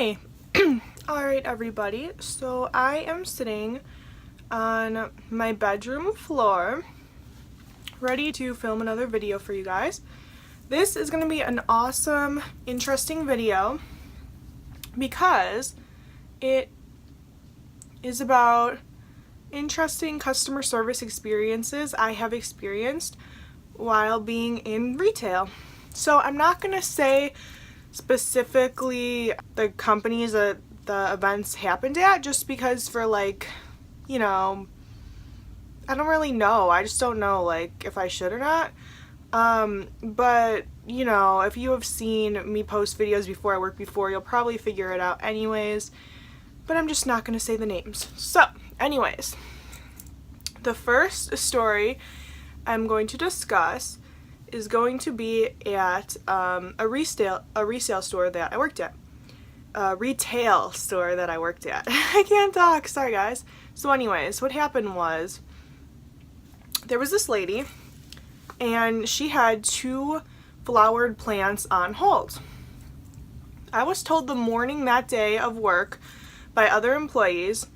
Hi! Alright everybody, so I am sitting on my bedroom floor ready to film another video for you guys. This is going to be an awesome, interesting video because it is about interesting customer service experiences I have experienced while being in retail. So I'm not going to say specifically the companies that the events happened at, just because for I don't really know. I just don't know if I should or not. But if you have seen me post videos before I worked before, you'll probably figure it out anyways. But I'm just not going to say the names. So, anyways, the first story I'm going to discuss is going to be at a resale store that I worked at. A retail store that I worked at. I can't talk, sorry guys. So anyways, what happened was there was this lady and she had 2 flowered plants on hold. I was told the morning that day of work by other employees,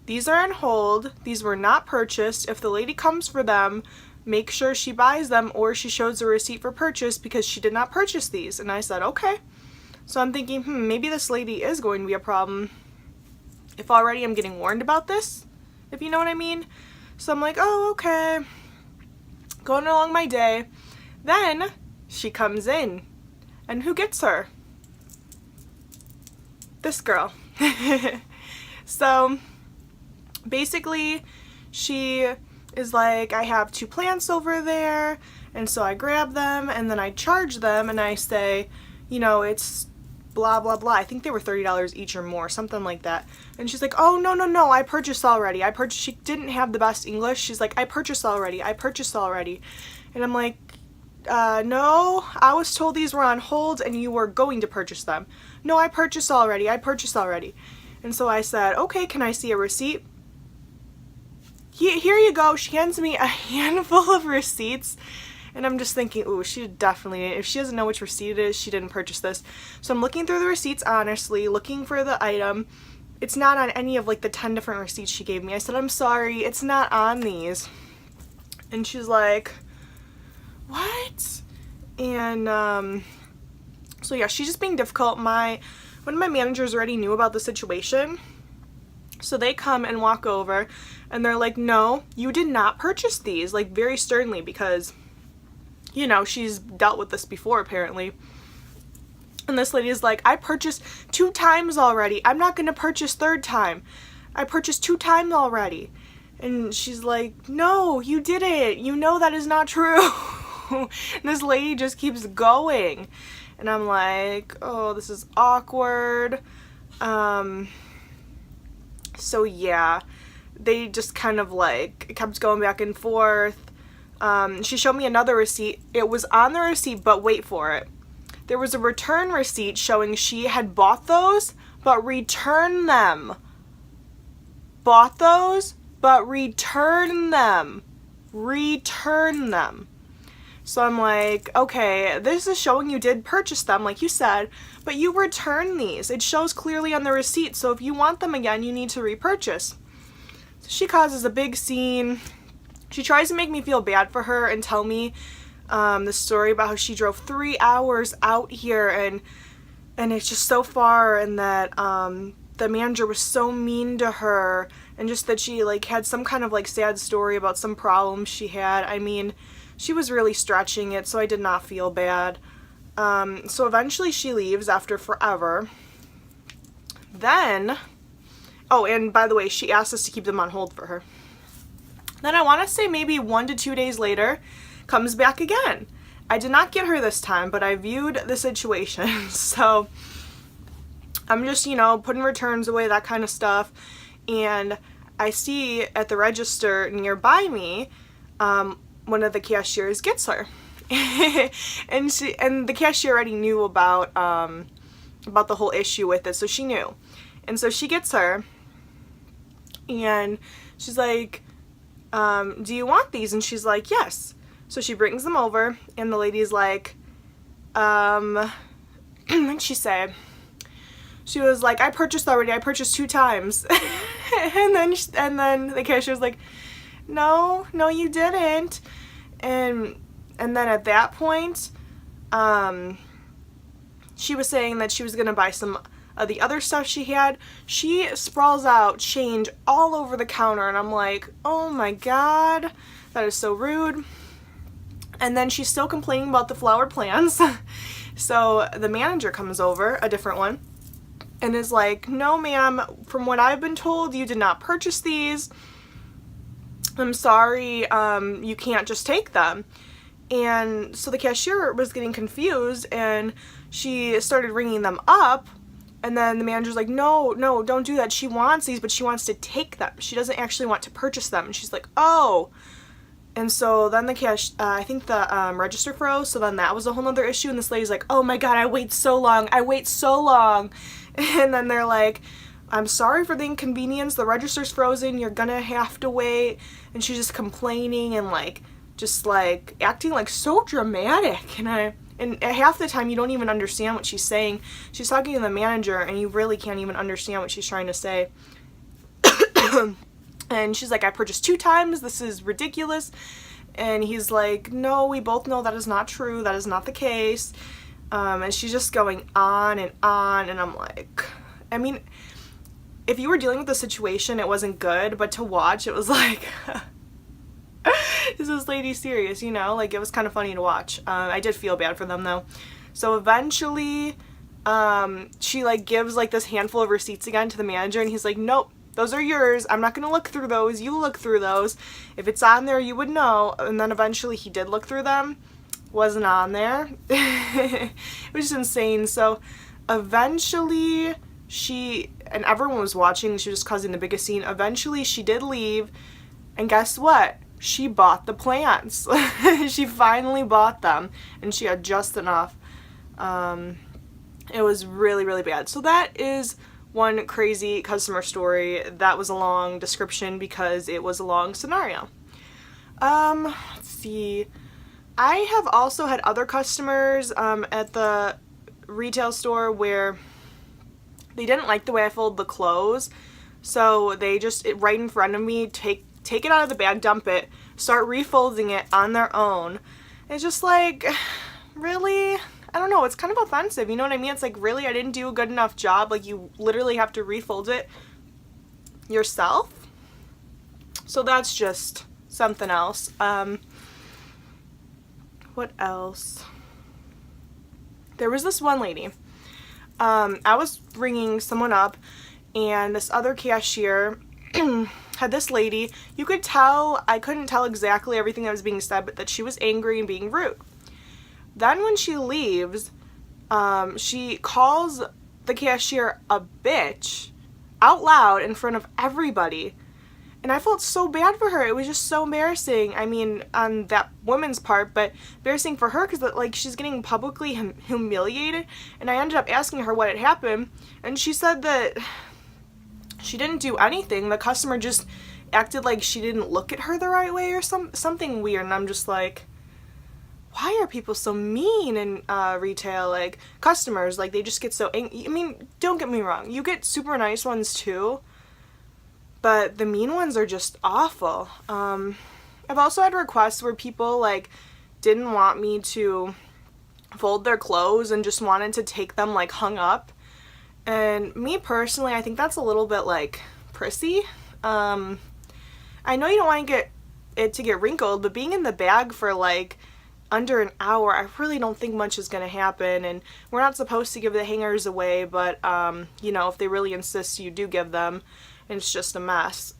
these are on hold, these were not purchased. If the lady comes for them, make sure she buys them or she shows a receipt for purchase because she did not purchase these. And I said, okay. So I'm thinking, maybe this lady is going to be a problem if already I'm getting warned about this, if you know what I mean. So I'm like, oh, okay. Going along my day. Then she comes in. And who gets her? This girl. So basically she is like, I have 2 plants over there, and so I grab them and then I charge them and I say, it's blah blah blah. I think they were $30 each or more, something like that. And she's like, oh no, I purchased already. She didn't have the best English. She's like, I purchased already. And I'm like, no, I was told these were on hold and you were going to purchase them. No, I purchased already. And so I said, okay, can I see a receipt? Here you go. She hands me a handful of receipts. And I'm just thinking, ooh, she definitely, if she doesn't know which receipt it is, she didn't purchase this. So I'm looking through the receipts honestly, looking for the item. It's not on any of the 10 different receipts she gave me. I said, I'm sorry, it's not on these. And she's like, what? And so yeah, she's just being difficult. One of my managers already knew about the situation. So they come and walk over and they're like, no, you did not purchase these, very sternly, because, she's dealt with this before apparently. And this lady is like, I purchased 2 times already. I'm not going to purchase 3rd time. I purchased 2 times already. And she's like, no, you didn't. That is not true. And this lady just keeps going. And I'm like, oh, this is awkward. So yeah, they just kind of kept going back and forth. She showed me another receipt. It was on the receipt, but wait for it. There was a return receipt showing she had bought those, but returned them. Bought those, but returned them. Return them. So I'm like, okay, this is showing you did purchase them, like you said, but you returned these. It shows clearly on the receipt, so if you want them again, you need to repurchase. So she causes a big scene. She tries to make me feel bad for her and tell me the story about how she drove 3 hours out here and it's just so far, and that the manager was so mean to her, and just that she had some kind of sad story about some problems she had. I mean, she was really stretching it, so I did not feel bad. So eventually she leaves after forever. Then, oh, and by the way, she asked us to keep them on hold for her. Then I want to say maybe 1 to 2 days later, comes back again. I did not get her this time, but I viewed the situation. So I'm just, putting returns away, that kind of stuff. And I see at the register nearby me, one of the cashiers gets her. and the cashier already knew about the whole issue with it, so she knew. And so she gets her and she's like, do you want these? And she's like, yes. So she brings them over and the lady's like, what'd she say? she was like, I purchased already, I purchased 2 times. and then the cashier was like, no, you didn't. And then at that point, she was saying that she was gonna buy some of the other stuff she had. She sprawls out change all over the counter, and I'm like, oh my god, that is so rude. And then she's still complaining about the flowered plants. So the manager comes over, a different one, and is like, no ma'am, from what I've been told, you did not purchase these. I'm sorry, you can't just take them. And so the cashier was getting confused, and she started ringing them up, and then the manager's like, no, don't do that. She wants these, but she wants to take them. She doesn't actually want to purchase them. And she's like, oh. And so then the I think the register froze, so then that was a whole nother issue, and this lady's like, oh my god, I wait so long. And then they're like, I'm sorry for the inconvenience, the register's frozen, you're gonna have to wait. And she's just complaining and just acting so dramatic, and half the time you don't even understand what she's saying. She's talking to the manager and you really can't even understand what she's trying to say. And she's like, I purchased 2 times, this is ridiculous. And he's like, no, we both know that is not true, that is not the case. And she's just going on, and I'm like, I mean, if you were dealing with the situation, it wasn't good, but to watch, it was like, is this lady serious, you know? It was kind of funny to watch. I did feel bad for them, though. So eventually, she, gives, this handful of receipts again to the manager, and he's like, nope, those are yours. I'm not gonna look through those. You look through those. If it's on there, you would know. And then eventually he did look through them. Wasn't on there. It was just insane. So eventually and everyone was watching, she was causing the biggest scene. Eventually she did leave, and guess what? She bought the plants. She finally bought them, and she had just enough. It was really, really bad. So that is one crazy customer story. That was a long description because it was a long scenario. Let's see. I have also had other customers at the retail store where they didn't like the way I folded the clothes, so they just, right in front of me, take it out of the bag, dump it, start refolding it on their own. It's just really? I don't know, it's kind of offensive, you know what I mean? It's really, I didn't do a good enough job. You literally have to refold it yourself. So that's just something else. What else? There was this one lady. I was ringing someone up, and this other cashier had this lady. You could tell, I couldn't tell exactly everything that was being said, but that she was angry and being rude. Then when she leaves, she calls the cashier a bitch out loud in front of everybody. And I felt so bad for her. It was just so embarrassing. I mean, on that woman's part, but embarrassing for her because she's getting publicly humiliated. And I ended up asking her what had happened, and she said that she didn't do anything. The customer just acted like she didn't look at her the right way or something weird. And I'm just like, why are people so mean in retail? Customers, they just get so angry. I mean, don't get me wrong, you get super nice ones too, but the mean ones are just awful. I've also had requests where people didn't want me to fold their clothes and just wanted to take them hung up. And me personally, I think that's a little bit prissy. I know you don't want it to get wrinkled, but being in the bag for under an hour, I really don't think much is going to happen. And we're not supposed to give the hangers away, but you know, if they really insist, you do give them, and it's just a mess.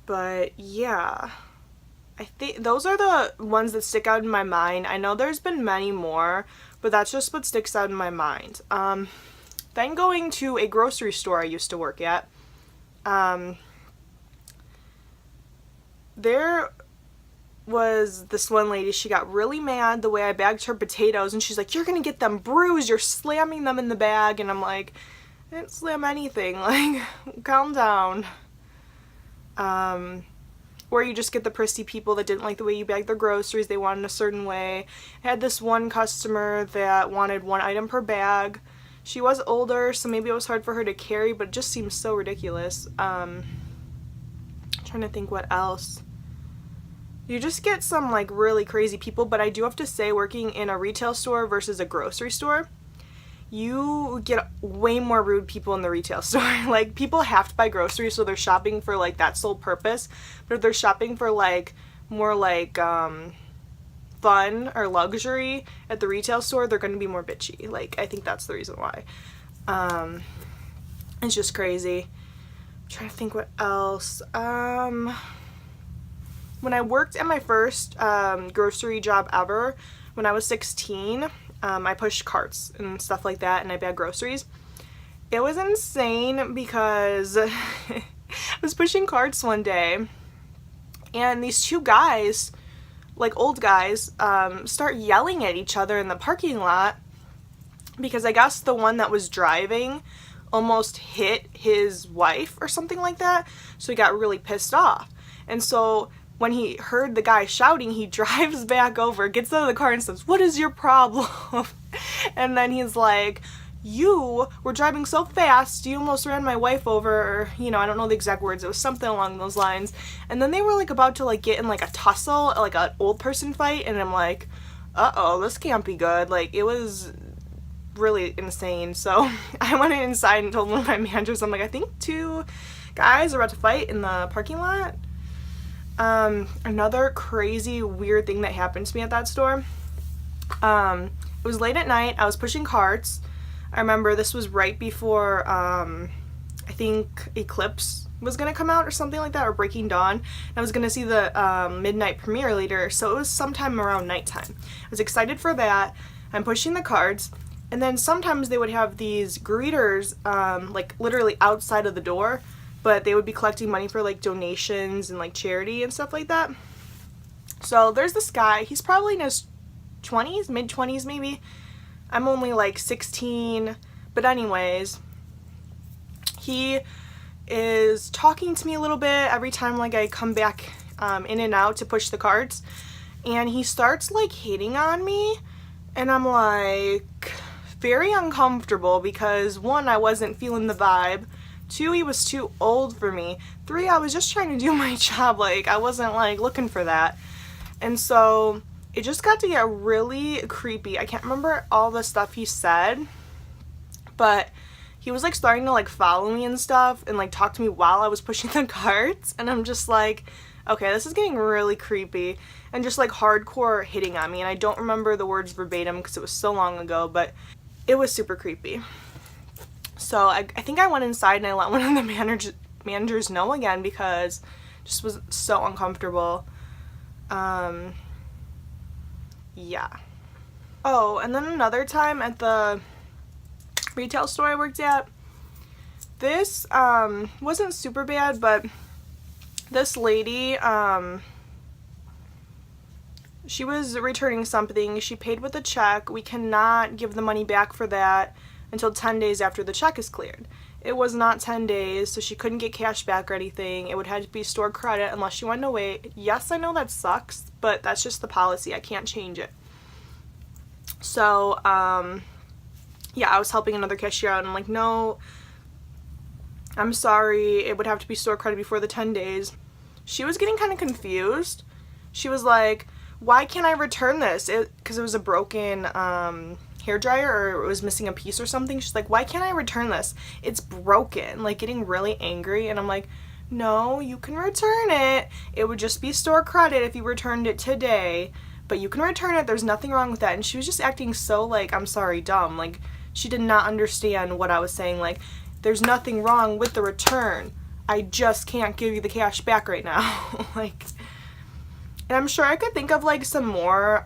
But yeah, I think those are the ones that stick out in my mind. I know there's been many more, but that's just what sticks out in my mind. Then going to a grocery store I used to work at, there was this one lady. She got really mad the way I bagged her potatoes, and she's like, you're gonna get them bruised, you're slamming them in the bag. And I'm like, I didn't slam anything, calm down. Or you just get the prissy people that didn't like the way you bagged their groceries, they wanted a certain way. I had this one customer that wanted 1 item per bag. She was older, so maybe it was hard for her to carry, but it just seems so ridiculous. Trying to think what else. You just get some like really crazy people, but I do have to say, working in a retail store versus a grocery store, you get way more rude people in the retail store. Like, people have to buy groceries, so they're shopping for like that sole purpose. But if they're shopping for like more like fun or luxury at the retail store, they're going to be more bitchy. Like, I think that's the reason why. It's just crazy. I'm trying to think what else. When I worked at my first grocery job ever, when I was 16, I pushed carts and stuff like that, and I bagged groceries. It was insane because I was pushing carts one day, and these 2 guys, like old guys, start yelling at each other in the parking lot because I guess the one that was driving almost hit his wife or something like that, so he got really pissed off. And so when he heard the guy shouting, he drives back over, gets out of the car and says, "What is your problem?" And then he's like, "You were driving so fast, you almost ran my wife over," or, you know, I don't know the exact words, it was something along those lines. And then they were like about to like get in like a tussle, like an old person fight, and I'm like, uh-oh, this can't be good. Like, it was really insane. So I went inside and told one of my managers, I'm like, I think 2 guys are about to fight in the parking lot. Another crazy weird thing that happened to me at that store. It was late at night, I was pushing carts. I remember this was right before, I think Eclipse was gonna come out or something like that, or Breaking Dawn. I was gonna see the midnight premiere later, so it was sometime around nighttime. I was excited for that. I'm pushing the carts, and then sometimes they would have these greeters, like literally outside of the door, but they would be collecting money for like donations and like charity and stuff like that. So there's this guy, he's probably in his 20s, mid-20s maybe. I'm only like 16, but anyways, he is talking to me a little bit every time like I come back in and out to push the carts, and he starts like hitting on me, and I'm like very uncomfortable because 1, I wasn't feeling the vibe, 2, he was too old for me, 3, I was just trying to do my job, like I wasn't like looking for that. And so it just got to get really creepy. I can't remember all the stuff he said, but he was like starting to like follow me and stuff and like talk to me while I was pushing the carts, and I'm just like, okay, this is getting really creepy, and just like hardcore hitting on me. And I don't remember the words verbatim because it was so long ago, but it was super creepy. So I think I went inside and I let one of the managers know again because it just was so uncomfortable. Yeah. Oh, and then another time at the retail store I worked at, this wasn't super bad, but this lady, she was returning something. She paid with a check. We cannot give the money back for that until 10 days after the check is cleared. It was not 10 days, so she couldn't get cash back or anything. It would have to be store credit unless she wanted to wait. Yes, I know that sucks, but that's just the policy. I can't change it. So, yeah, I was helping another cashier out, and I'm like, no, I'm sorry. It would have to be store credit before the 10 days. She was getting kind of confused. She was like, why can't I return this? Because it was a broken hairdryer, or it was missing a piece or something. She's like, why can't I return this? It's broken. Like, getting really angry. And I'm like, no, you can return it. It would just be store credit if you returned it today, but you can return it. There's nothing wrong with that. And she was just acting so like, I'm sorry, dumb. Like, she did not understand what I was saying. Like, there's nothing wrong with the return. I just can't give you the cash back right now. Like, and I'm sure I could think of like some more,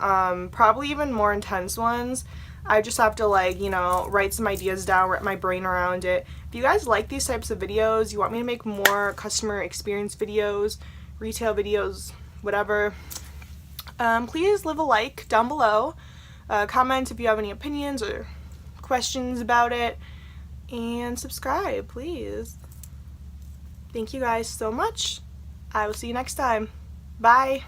probably even more intense ones. I just have to like, you know, write some ideas down, wrap my brain around it. If you guys like these types of videos, you want me to make more customer experience videos, retail videos, whatever, please leave a like down below. Comment if you have any opinions or questions about it, and subscribe, please. Thank you guys so much. I will see you next time. Bye!